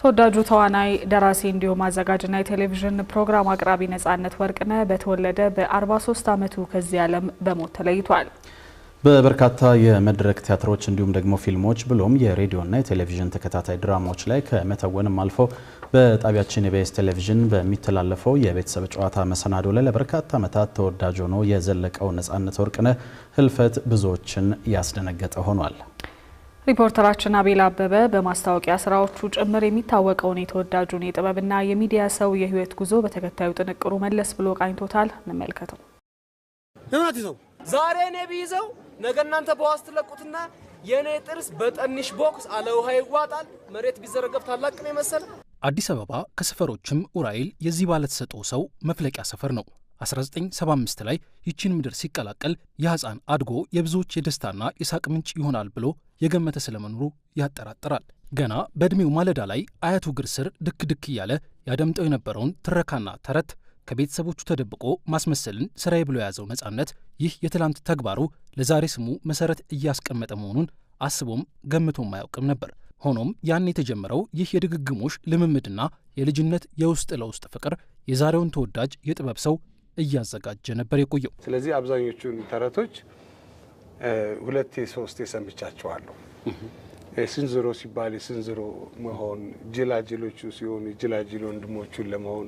ተወዳጁ ተዋናይ ደራሲ እንዲሁም አዘጋጅና የቴሌቪዥን ፕሮግራም አቅራቢ ነጻነት ወርቅነህ በተወለደ በ43 ዓመቱ ከዚህ ዓለም በሞት ተለይቷል። በበርካታ የመድረክ ቲያትሮች እንዲሁም ደግሞ ፊልሞች ብሎም የሬዲዮና የቴሌቪዥን ተከታታይ ድራማዎች ላይ ከመተወንም አልፎ በጣቢያችን የኢቢኤስ ቴሌቪዥን በሚተላለፈው የቤተሰብ ጨዋታ መሰናዶ ላይ ለበርካታ ዓመታት ተወዳጅ ሆኖ የዘለቀው ነጻነት ወርቅነህ ህልፈት ብዙዎችን ያስደነገጠ ሆኗል። ሪፖርተራችን አቤል አበበ በማስታወቂያ ስራዎቹ ጭምር የሚታወቀውን የተወዳጁን የጥበብና የሚዲያ ሰው የህይወት ጉዞ በተከታዩ ጥንቅሩ መለስ ብሎ ቃኝቶታል። እንመልከተው። ለማትይዘው ዛሬ ነብይ ይዘው ነገ እናንተ በዋስ ትለቁትና የኔ ጥርስ በጠንሽ ቦክስ አለ ውሃ ይዋጣል መሬት ቢዘረገፍ ታላቅ ነው መሰለ። አዲስ አበባ ከሰፈሮችም ኡራኤል የዚህ ባለ ተሰጥኦ ሰው መፍለቂያ ሰፈር ነው። 1975 ላይ ይቺን ምድር ሲቀላቀል የህፃን አድጎ የብዙዎች የደስታና የሳቅ ምንጭ ይሆናል ብሎ የገመተ ስለመኖሩ ያጠራጥራል። ገና በእድሜው ማለዳ ላይ አያቱ እግር ስር ድክ ድክ እያለ ያደምጠው የነበረውን ትረካና ተረት ከቤተሰቦቹ ተደብቆ ማስመሰልን ስራዬ ብሎ የያዘው ነጻነት ይህ የትላንት ተግባሩ ለዛሬ ስሙ መሰረት እያስቀመጠ መሆኑን አስቦም ገምቶም አያውቅም ነበር። ሆኖም ያን የተጀመረው ይህ የድግግሞሽ ልምምድና የልጅነት የውስጥ ለውስጥ ፍቅር የዛሬውን ተወዳጅ የጥበብ ሰው እያዘጋጀ ነበር የቆየው። ስለዚህ አብዛኞቹን ተረቶች ሁለቴ ሶስቴ ሰምቻቸዋለሁ። ስንዝሮ ሲባል ስንዝሮ መሆን፣ ጅላጅሎቹ ሲሆኑ ጅላጅል ወንድሞቹን ለመሆን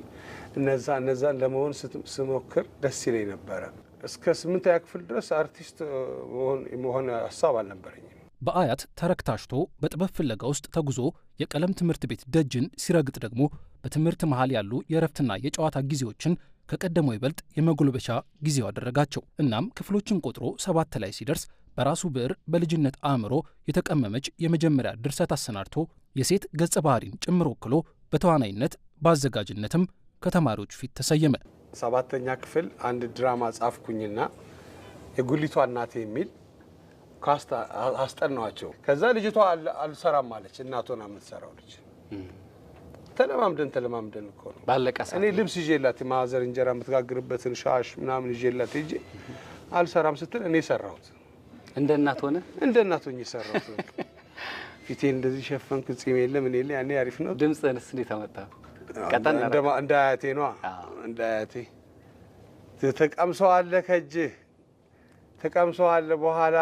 እነዛን ለመሆን ስሞክር ደስ ይለኝ ነበረ። እስከ 8ኛ ክፍል ድረስ አርቲስት መሆን ሀሳብ አልነበረኝም። በአያት ተረክታሽቶ በጥበብ ፍለጋ ውስጥ ተጉዞ የቀለም ትምህርት ቤት ደጅን ሲረግጥ ደግሞ በትምህርት መሃል ያሉ የእረፍትና የጨዋታ ጊዜዎችን ከቀደመው ይበልጥ የመጎልበቻ ጊዜው አደረጋቸው። እናም ክፍሎችን ቆጥሮ 7 ላይ ሲደርስ በራሱ ብዕር በልጅነት አእምሮ የተቀመመች የመጀመሪያ ድርሰት አሰናድቶ የሴት ገጸ ባህሪን ጭምር ወክሎ በተዋናይነት በአዘጋጅነትም ከተማሪዎች ፊት ተሰየመ። 7ኛ ክፍል አንድ ድራማ ጻፍኩኝና የጉሊቷ እናቴ የሚል ካስታ አስጠናዋቸው። ከዛ ልጅቷ አልሰራም ማለች። እናቷና የምትሰራው ልጅ ተለማምደን እኮ ነው ባለቀ ሰዓት እኔ ልብስ ይዤላት ማዘር እንጀራ የምትጋግርበትን ሻሽ ምናምን ይዤላት ሂጄ አልሰራም ስትል እኔ ሰራሁት። እንደ እናት ሆኜ ሰራሁት። ፊቴ እንደዚህ ሸፈንኩ። ጺም የለም እኔ ላይ ያኔ አሪፍ ነው። ድምጽንስ እንዴት ተመጣ? ቀጠን እንደ አያቴ ነው። እንደ አያቴ ተቀምሰዋል ከእጅ ተቀምሰዋል። በኋላ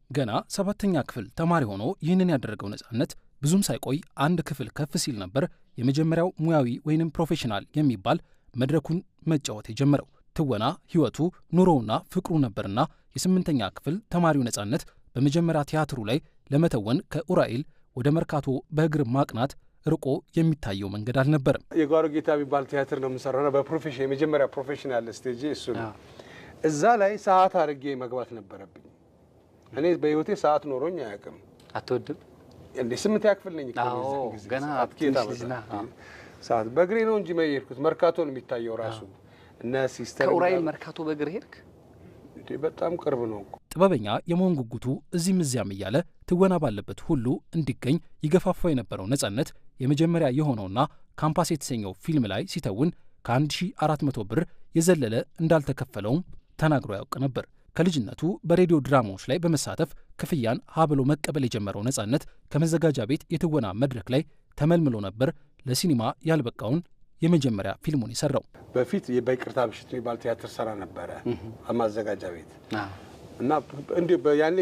ገና 7ኛ ክፍል ተማሪ ሆኖ ይህንን ያደረገው ነጻነት ብዙም ሳይቆይ አንድ ክፍል ከፍ ሲል ነበር የመጀመሪያው ሙያዊ ወይንም ፕሮፌሽናል የሚባል መድረኩን መጫወት የጀመረው። ትወና ህይወቱ ኑሮውና ፍቅሩ ነበርና የ8ኛ ክፍል ተማሪው ነጻነት በመጀመሪያ ቲያትሩ ላይ ለመተወን ከኡራኤል ወደ መርካቶ በእግር ማቅናት ርቆ የሚታየው መንገድ አልነበረም። የጓሮ ጌታ የሚባል ቲያትር ነው የምሰራው። በፕሮፌሽን የመጀመሪያ ፕሮፌሽናል ስቴጅ እሱ ነው። እዛ ላይ ሰዓት አድርጌ መግባት ነበረብኝ። እኔ በህይወቴ ሰዓት ኖሮኝ አያውቅም። አትወድም እንዴ? 8ኛ ክፍል ነኝ ገና ሰዓት በእግሬ ነው እንጂ መሄድኩት መርካቶ ነው የሚታየው ራሱ። እና ሲስተር ከኡራኤል መርካቶ በእግር ሄድክ? በጣም ቅርብ ነው እኮ። ጥበበኛ የመሆን ጉጉቱ እዚህም እዚያም እያለ ትወና ባለበት ሁሉ እንዲገኝ ይገፋፋው የነበረው ነጻነት የመጀመሪያ የሆነውና ካምፓስ የተሰኘው ፊልም ላይ ሲተውን ከ1400 ብር የዘለለ እንዳልተከፈለውም ተናግሮ ያውቅ ነበር። ከልጅነቱ በሬዲዮ ድራማዎች ላይ በመሳተፍ ክፍያን ሀብሎ መቀበል የጀመረው ነጻነት ከመዘጋጃ ቤት የትወና መድረክ ላይ ተመልምሎ ነበር ለሲኒማ ያልበቃውን የመጀመሪያ ፊልሙን የሰራው። በፊት በይቅርታ ምሽት የሚባል ቲያትር ሰራ ነበረ ማዘጋጃ ቤት እና እንዴ ያኔ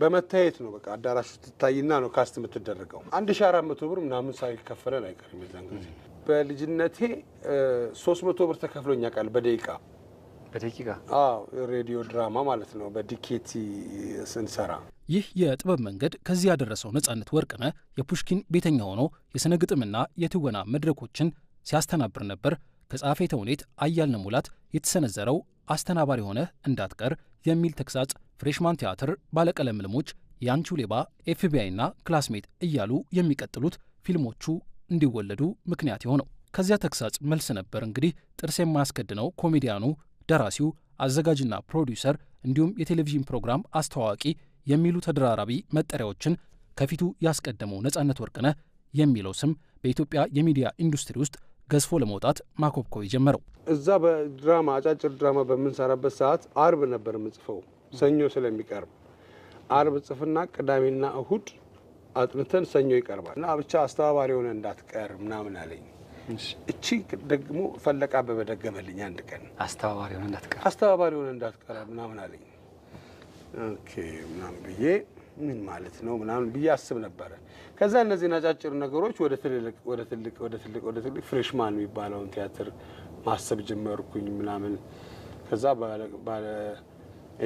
በመታየት ነው። በቃ አዳራሽ ትታይና ነው ካስት የምትደረገው። 1400 ብር ምናምን ሳይከፈለን አይቀርም። የዛን ጊዜ በልጅነቴ 300 ብር ተከፍሎኛ ቃል በደቂቃ ሬዲዮ ድራማ ማለት ነው። በዲኬቲ ስንሰራ ይህ የጥበብ መንገድ ከዚህ ያደረሰው ነጻነት ወርቅነህ የፑሽኪን ቤተኛ ሆኖ የሥነ ግጥምና የትወና መድረኮችን ሲያስተናብር ነበር። ከጸሐፌ ተውኔት አያልነህ ሙላት የተሰነዘረው አስተናባሪ ሆነህ እንዳትቀር የሚል ተግሳጽ ፍሬሽማን ቲያትር፣ ባለቀለም ልሞች፣ የአንቺው ሌባ፣ ኤፍቢአይና ክላስሜት እያሉ የሚቀጥሉት ፊልሞቹ እንዲወለዱ ምክንያት የሆነው። ከዚያ ተግሳጽ መልስ ነበር እንግዲህ ጥርስ የማያስከድነው ኮሜዲያኑ፣ ደራሲው፣ አዘጋጅና ፕሮዲውሰር እንዲሁም የቴሌቪዥን ፕሮግራም አስተዋዋቂ የሚሉ ተደራራቢ መጠሪያዎችን ከፊቱ ያስቀደመው ነጻነት ወርቅነህ የሚለው ስም በኢትዮጵያ የሚዲያ ኢንዱስትሪ ውስጥ ገዝፎ ለመውጣት ማኮብኮብ የጀመረው። እዛ በድራማ አጫጭር ድራማ በምንሰራበት ሰዓት አርብ ነበር የምጽፈው፣ ሰኞ ስለሚቀርብ አርብ ጽፍና ቅዳሜና እሁድ አጥንተን ሰኞ ይቀርባል እና ብቻ አስተባባሪ ሆነ እንዳትቀር ምናምን አለኝ። እቺ ደግሞ ፈለቀ አበበ ደገመልኝ አንድ ቀን አስተባባሪ ሆነ እንዳትቀር ምናምን አለኝ። ኦኬ ምናምን ብዬ ምን ማለት ነው ምናምን ብዬ አስብ ነበር። ከዛ እነዚህ አጫጭር ነገሮች ወደ ትልቅ ፍሬሽማን የሚባለውን ቲያትር ማሰብ ጀመርኩኝ ምናምን። ከዛ ባለ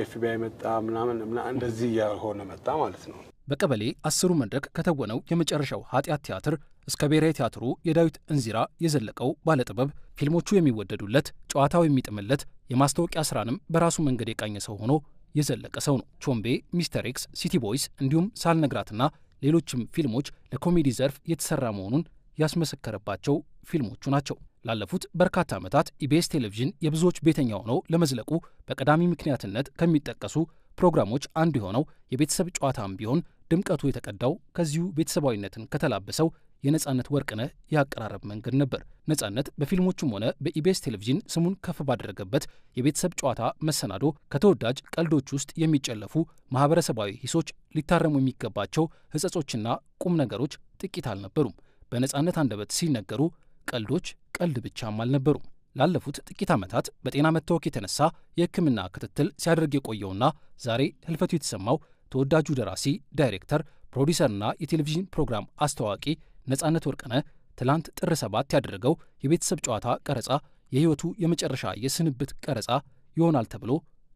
ኤፍቢአይ መጣ ምናምን እንደዚህ ያሆነ መጣ ማለት ነው። በቀበሌ 10ሩ መድረክ ከተወነው የመጨረሻው ኃጢአት ቲያትር እስከ ብሔራዊ ቲያትሩ የዳዊት እንዚራ የዘለቀው ባለጥበብ ፊልሞቹ የሚወደዱለት፣ ጨዋታው የሚጥምለት፣ የማስታወቂያ ስራንም በራሱ መንገድ የቃኘ ሰው ሆኖ የዘለቀ ሰው ነው። ቾምቤ፣ ሚስተር ኤክስ፣ ሲቲ ቦይስ እንዲሁም ሳልነግራትና ሌሎችም ፊልሞች ለኮሜዲ ዘርፍ የተሰራ መሆኑን ያስመሰከረባቸው ፊልሞቹ ናቸው። ላለፉት በርካታ ዓመታት ኢቢኤስ ቴሌቪዥን የብዙዎች ቤተኛ ሆኖ ለመዝለቁ በቀዳሚ ምክንያትነት ከሚጠቀሱ ፕሮግራሞች አንዱ የሆነው የቤተሰብ ጨዋታም ቢሆን ድምቀቱ የተቀዳው ከዚሁ ቤተሰባዊነትን ከተላበሰው የነጻነት ወርቅነህ የአቀራረብ መንገድ ነበር። ነጻነት በፊልሞቹም ሆነ በኢቢኤስ ቴሌቪዥን ስሙን ከፍ ባደረገበት የቤተሰብ ጨዋታ መሰናዶ ከተወዳጅ ቀልዶች ውስጥ የሚጨለፉ ማህበረሰባዊ ሂሶች፣ ሊታረሙ የሚገባቸው ሕጸጾችና ቁም ነገሮች ጥቂት አልነበሩም። በነጻነት አንደበት ሲነገሩ ቀልዶች ቀልድ ብቻም አልነበሩም። ላለፉት ጥቂት ዓመታት በጤና መታወክ የተነሳ የሕክምና ክትትል ሲያደርግ የቆየውና ዛሬ ህልፈቱ የተሰማው ተወዳጁ ደራሲ፣ ዳይሬክተር፣ ፕሮዲሰርና የቴሌቪዥን ፕሮግራም አስተዋዋቂ ነጻነት ወርቅነህ ትላንት ጥር 7 ያደረገው የቤተሰብ ጨዋታ ቀረጻ የህይወቱ የመጨረሻ የስንብት ቀረጻ ይሆናል ተብሎ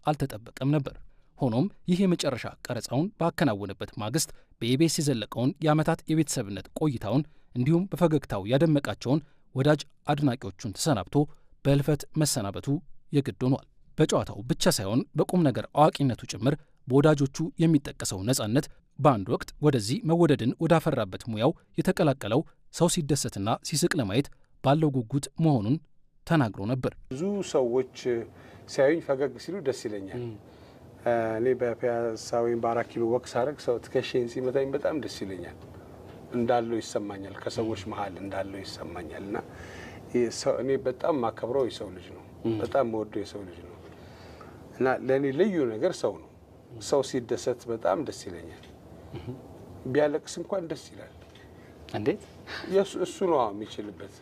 አልተጠበቀም ነበር። ሆኖም ይህ የመጨረሻ ቀረጻውን ባከናወነበት ማግስት በኢቢኤስ የዘለቀውን የዓመታት የቤተሰብነት ቆይታውን እንዲሁም በፈገግታው ያደመቃቸውን ወዳጅ አድናቂዎቹን ተሰናብቶ በህልፈት መሰናበቱ የግድ ሆኗል። በጨዋታው ብቻ ሳይሆን በቁም ነገር አዋቂነቱ ጭምር በወዳጆቹ የሚጠቀሰው ነጻነት በአንድ ወቅት ወደዚህ መወደድን ወዳፈራበት ሙያው የተቀላቀለው ሰው ሲደሰትና ሲስቅ ለማየት ባለው ጉጉት መሆኑን ተናግሮ ነበር። ብዙ ሰዎች ሲያዩኝ ፈገግ ሲሉ ደስ ይለኛል። እኔ በፒያሳ ወይም በ4 ኪሎ ወክ ሳደርግ ሰው ትከሻዬን ሲመታኝ በጣም ደስ ይለኛል። እንዳለው ይሰማኛል፣ ከሰዎች መሀል እንዳለው ይሰማኛል። እና እኔ በጣም ማከብረው የሰው ልጅ ነው፣ በጣም ወደው የሰው ልጅ ነው። እና ለኔ ልዩ ነገር ሰው ነው። ሰው ሲደሰት በጣም ደስ ይለኛል። ቢያለቅስ እንኳን ደስ ይላል። እንዴት? እሱ ነው የሚችልበት፣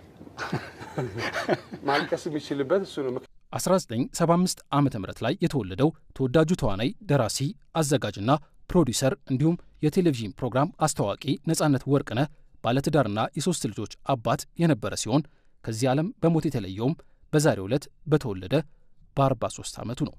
ማልቀስ የሚችልበት እሱ ነው። 1975 ዓመተ ምህረት ላይ የተወለደው ተወዳጁ ተዋናይ፣ ደራሲ፣ አዘጋጅና ፕሮዲሰር እንዲሁም የቴሌቪዥን ፕሮግራም አስተዋዋቂ ነጻነት ወርቅነህ ባለትዳርና የ3 ልጆች አባት የነበረ ሲሆን ከዚህ ዓለም በሞት የተለየውም በዛሬው ዕለት በተወለደ በ43 ዓመቱ ነው።